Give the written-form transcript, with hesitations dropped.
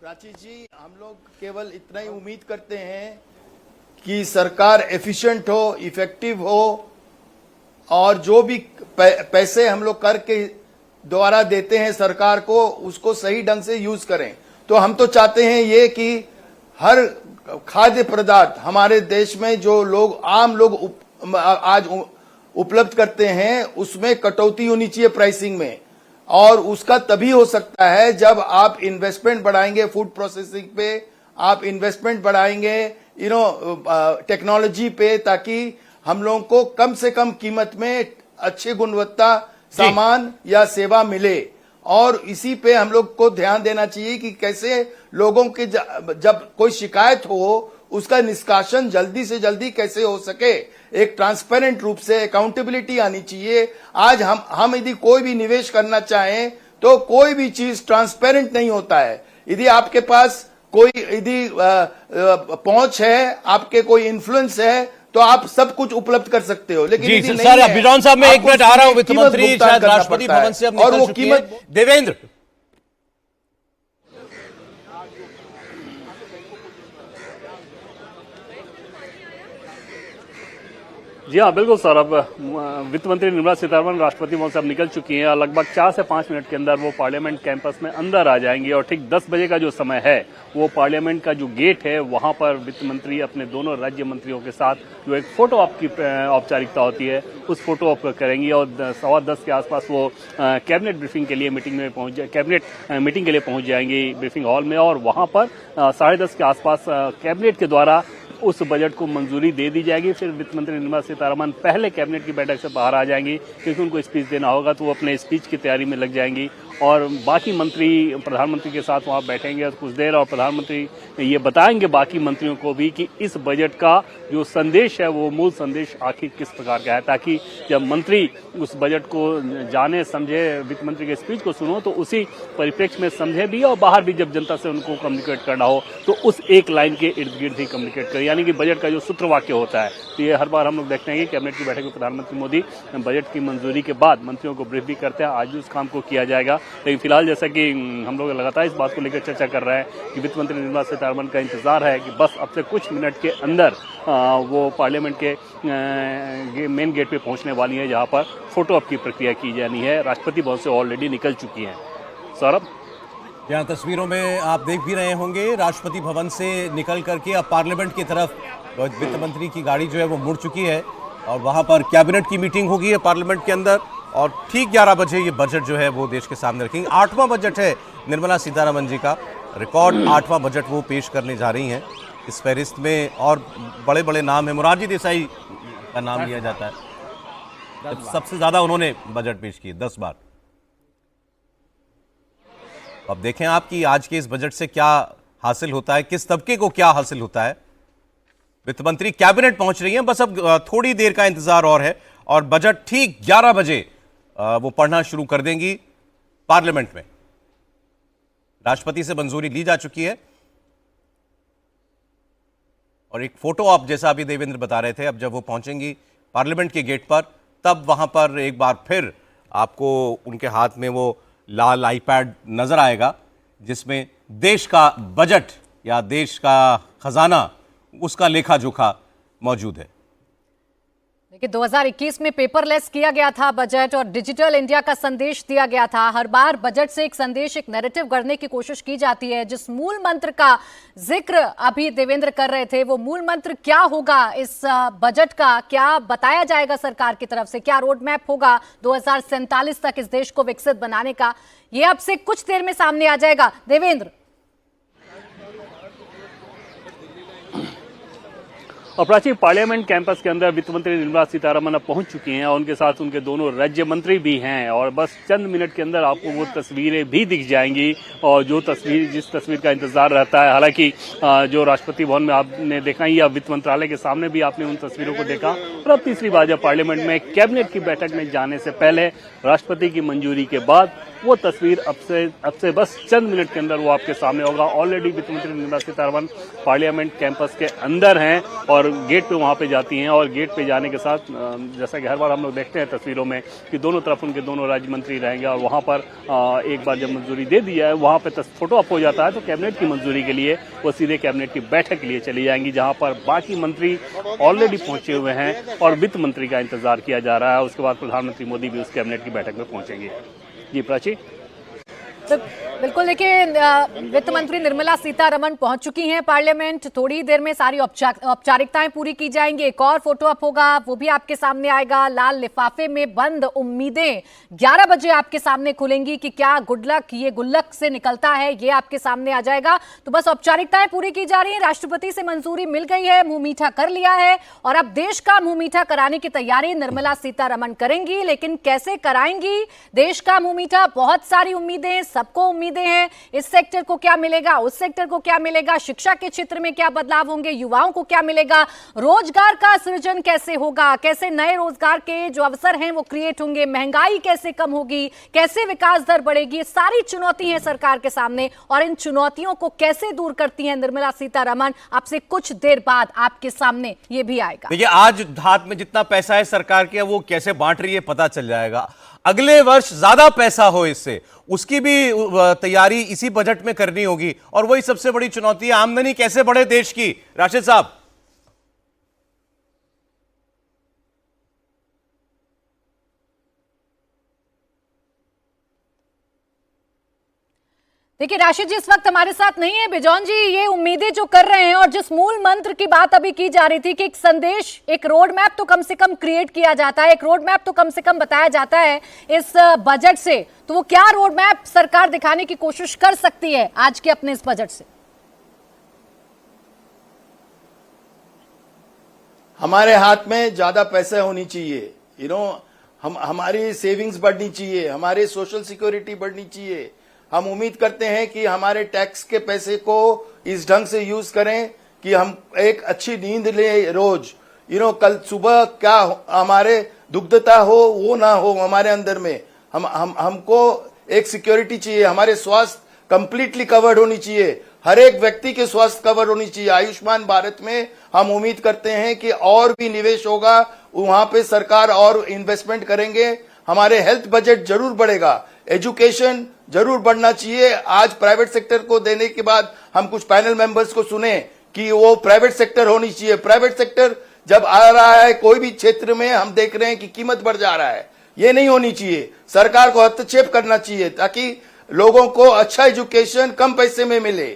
प्राची जी, हम लोग केवल इतना ही उम्मीद करते हैं कि सरकार एफिशिएंट हो, इफेक्टिव हो और जो भी पैसे हम लोग कर के द्वारा देते हैं सरकार को, उसको सही ढंग से यूज करें। तो हम तो चाहते हैं ये कि हर खाद्य पदार्थ हमारे देश में जो लोग आम लोग आज उपलब्ध करते हैं उसमें कटौती होनी चाहिए प्राइसिंग में, और उसका तभी हो सकता है जब आप इन्वेस्टमेंट बढ़ाएंगे फूड प्रोसेसिंग पे, आप इन्वेस्टमेंट बढ़ाएंगे टेक्नोलॉजी पे, ताकि हम लोगों को कम से कम कीमत में अच्छी गुणवत्ता सामान या सेवा मिले। और इसी पे हम लोग को ध्यान देना चाहिए कि कैसे लोगों के जब कोई शिकायत हो उसका निष्कासन जल्दी से जल्दी कैसे हो सके, एक ट्रांसपेरेंट रूप से अकाउंटेबिलिटी आनी चाहिए। आज हम यदि कोई भी निवेश करना चाहें तो कोई भी चीज ट्रांसपेरेंट नहीं होता है। यदि आपके पास कोई यदि पहुंच है, आपके कोई इन्फ्लुएंस है, तो आप सब कुछ उपलब्ध कर सकते हो। लेकिन जी सर, बिजौन साहब मैं 1 मिनट आ रहा हूं। वित्त मंत्री शायद राष्ट्रपति भवन से अब निकल चुकी हैं। देवेंद्र, जी हाँ, बिल्कुल सर। अब वित्त मंत्री निर्मला सीतारमण राष्ट्रपति भवन से अब निकल चुकी हैं और लगभग 4 से 5 मिनट के अंदर वो पार्लियामेंट कैंपस में अंदर आ जाएंगी और ठीक 10 बजे का जो समय है वो पार्लियामेंट का जो गेट है वहां पर वित्त मंत्री अपने दोनों राज्य मंत्रियों के साथ जो एक फोटो ऑप की औपचारिकता होती है उस फोटो ऑप करेंगी और 10:15 के आसपास वो कैबिनेट ब्रीफिंग के लिए कैबिनेट मीटिंग के लिए पहुंच जाएंगी ब्रीफिंग हॉल में, और वहां पर 10:30 के आसपास कैबिनेट के द्वारा उस बजट को मंजूरी दे दी जाएगी। फिर वित्त मंत्री निर्मला सीतारमण पहले कैबिनेट की बैठक से बाहर आ जाएंगी क्योंकि उनको स्पीच देना होगा, तो वो अपने स्पीच की तैयारी में लग जाएंगी और बाकी मंत्री प्रधानमंत्री के साथ वहां बैठेंगे कुछ देर और प्रधानमंत्री ये बताएंगे बाकी मंत्रियों को भी कि इस बजट का जो संदेश है वो मूल संदेश आखिर किस प्रकार का है, ताकि जब मंत्री उस बजट को जाने समझे, वित्त मंत्री के स्पीच को सुनो तो उसी परिप्रेक्ष्य में समझे भी और बाहर भी जब जनता से उनको कम्युनिकेट करना हो तो उस एक लाइन के इर्द गिर्द ही कम्युनिकेट करें, यानी कि बजट का जो सूत्र वाक्य होता है। तो ये हर बार हम लोग देखते हैं कि कैबिनेट की बैठक में प्रधानमंत्री मोदी बजट की मंजूरी के बाद मंत्रियों को ब्रीफ भी करते हैं। आज भी उस काम को किया जाएगा, लेकिन फिलहाल जैसा कि हम लोग लगातार इस बात को लेकर चर्चा कर रहे हैं कि वित्त मंत्री निर्मला सीतारमण का इंतजार है कि बस अब से कुछ मिनट के अंदर वो पार्लियामेंट के मेन गेट पे पहुंचने वाली है जहां पर फोटो ऑप की प्रक्रिया की जानी है। राष्ट्रपति भवन से ऑलरेडी निकल चुकी हैं। सौरभ, यहाँ तस्वीरों में आप देख भी रहे होंगे राष्ट्रपति भवन से निकल करके अब पार्लियामेंट की तरफ वित्त मंत्री की गाड़ी जो है वो मुड़ चुकी है और वहां पर कैबिनेट की मीटिंग होगी है पार्लियामेंट के अंदर और ठीक 11 बजे ये बजट जो है वो देश के सामने रखेंगे। 8वां बजट है निर्मला सीतारमण जी का, रिकॉर्ड 8वां बजट वो पेश करने जा रही हैं। इस फहरिस्त में और बड़े बड़े नाम है, मोरारजी देसाई का नाम लिया जाता है, सबसे ज्यादा उन्होंने बजट पेश किए 10 बार। अब देखें आप कि आज के इस बजट से क्या हासिल होता है, किस तबके को क्या हासिल होता है। वित्त मंत्री कैबिनेट पहुंच रही हैं, बस अब थोड़ी देर का इंतजार और है और बजट ठीक 11 बजे वो पढ़ना शुरू कर देंगी पार्लियामेंट में। राष्ट्रपति से मंजूरी ली जा चुकी है और एक फोटो आप जैसा अभी देवेंद्र बता रहे थे, अब जब वो पहुंचेंगी पार्लियामेंट के गेट पर तब वहां पर एक बार फिर आपको उनके हाथ में वो लाल आईपैड नजर आएगा जिसमें देश का बजट या देश का खजाना उसका लेखा जोखा मौजूद है। देखिए 2021 में पेपरलेस किया गया था बजट और डिजिटल इंडिया का संदेश दिया गया था। हर बार बजट से एक संदेश, एक नैरेटिव गढ़ने की कोशिश की जाती है। जिस मूल मंत्र का जिक्र अभी देवेंद्र कर रहे थे वो मूल मंत्र क्या होगा इस बजट का, क्या बताया जाएगा सरकार की तरफ से, क्या रोड मैप होगा 2047 तक इस देश को विकसित बनाने का, ये अब से कुछ देर में सामने आ जाएगा। देवेंद्र, और प्राची, पार्लियामेंट कैंपस के अंदर वित्त मंत्री निर्मला सीतारमण अब पहुंच चुकी हैं और उनके साथ उनके दोनों राज्य मंत्री भी हैं और बस चंद मिनट के अंदर आपको वो तस्वीरें भी दिख जाएंगी और जिस तस्वीर का इंतजार रहता है। हालांकि जो राष्ट्रपति भवन में आपने देखा ही या वित्त मंत्रालय के सामने भी आपने उन तस्वीरों को देखा और अब तीसरी बार जब पार्लियामेंट में कैबिनेट की बैठक में जाने से पहले राष्ट्रपति की मंजूरी के बाद वो तस्वीर अब से बस चंद मिनट के अंदर वो आपके सामने होगा। ऑलरेडी वित्त मंत्री निर्मला सीतारमण पार्लियामेंट कैंपस के अंदर हैं और गेट पे वहां पे जाती हैं, और गेट पे जाने के साथ जैसा कि हर बार हम लोग देखते हैं तस्वीरों में कि दोनों तरफ उनके दोनों राज्य मंत्री रहेंगे, और वहां पर एक बार जब मंजूरी दे दी है वहां पे फोटो अप हो जाता है तो कैबिनेट की मंजूरी के लिए वो सीधे कैबिनेट की बैठक के लिए चली जाएंगी, जहां पर बाकी मंत्री ऑलरेडी पहुंचे हुए हैं और वित्त मंत्री का इंतजार किया जा रहा है। उसके बाद प्रधानमंत्री मोदी भी उस कैबिनेट की बैठक में पहुंचेंगे। जी प्राची। तो बिल्कुल देखिए, वित्त मंत्री निर्मला सीतारमण पहुंच चुकी हैं पार्लियामेंट। थोड़ी ही देर में सारी औपचारिकताएं पूरी की जाएंगी। एक और फोटो अप होगा, वो भी आपके सामने आएगा। लाल लिफाफे में बंद उम्मीदें 11 बजे आपके सामने खुलेंगी कि क्या गुड लक ये गुल्लक से निकलता है, ये आपके सामने आ जाएगा। तो बस औपचारिकताएं पूरी की जा रही है। राष्ट्रपति से मंजूरी मिल गई है, मुंह मीठा कर लिया है, और अब देश का मुंह मीठा कराने की तैयारी निर्मला सीतारमण करेंगी। लेकिन कैसे कराएंगी देश का मुंह मीठा? बहुत सारी उम्मीदें, सबको उम्मीदें हैं। इस सेक्टर को क्या मिलेगा, उस सेक्टर को क्या मिलेगा, शिक्षा के क्षेत्र में क्या बदलाव होंगे, युवाओं को क्या मिलेगा, रोजगार का सृजन कैसे होगा, कैसे नए रोजगार के जो अवसर हैं वो क्रिएट होंगे, महंगाई कैसे कम होगी, कैसे विकास दर बढ़ेगी। सारी चुनौती हैं सरकार के सामने, और इन चुनौतियों को कैसे दूर करती हैं निर्मला सीतारमण, आपसे कुछ देर बाद आपके सामने ये भी आएगा। देखिए, आज हाथ में जितना पैसा है सरकार के, वो कैसे बांट रही है पता चल जाएगा। अगले वर्ष ज्यादा पैसा हो इससे, उसकी भी तैयारी इसी बजट में करनी होगी, और वही सबसे बड़ी चुनौती है, आमदनी कैसे बढ़े देश की। राशिद साहब। देखिए राशिद जी इस वक्त हमारे साथ नहीं है। बिजौन जी, ये उम्मीदें जो कर रहे हैं, और जिस मूल मंत्र की बात अभी की जा रही थी कि एक संदेश, एक रोड मैप तो कम से कम क्रिएट किया जाता है, एक रोड मैप तो कम से कम बताया जाता है इस बजट से, तो वो क्या रोड मैप सरकार दिखाने की कोशिश कर सकती है आज के अपने इस बजट से? हमारे हाथ में ज्यादा पैसे होनी चाहिए, हमारी सेविंग्स बढ़नी चाहिए, हमारी सोशल सिक्योरिटी बढ़नी चाहिए। हम उम्मीद करते हैं कि हमारे टैक्स के पैसे को इस ढंग से यूज करें कि हम एक अच्छी नींद ले रोज। कल सुबह क्या हमारे दुग्धता हो वो ना हो हमारे अंदर में। हमको एक सिक्योरिटी चाहिए, हमारे स्वास्थ्य कंप्लीटली कवर्ड होनी चाहिए, हर एक व्यक्ति के स्वास्थ्य कवर होनी चाहिए। आयुष्मान भारत में हम उम्मीद करते हैं कि और भी निवेश होगा, वहां पे सरकार और इन्वेस्टमेंट करेंगे। हमारे हेल्थ बजट जरूर बढ़ेगा, एजुकेशन जरूर बढ़ना चाहिए। आज प्राइवेट सेक्टर को देने के बाद हम कुछ पैनल मेंबर्स को सुने कि वो प्राइवेट सेक्टर होनी चाहिए। प्राइवेट सेक्टर जब आ रहा है कोई भी क्षेत्र में, हम देख रहे हैं कि कीमत बढ़ जा रहा है, ये नहीं होनी चाहिए। सरकार को हस्तक्षेप करना चाहिए ताकि लोगों को अच्छा एजुकेशन कम पैसे में मिले।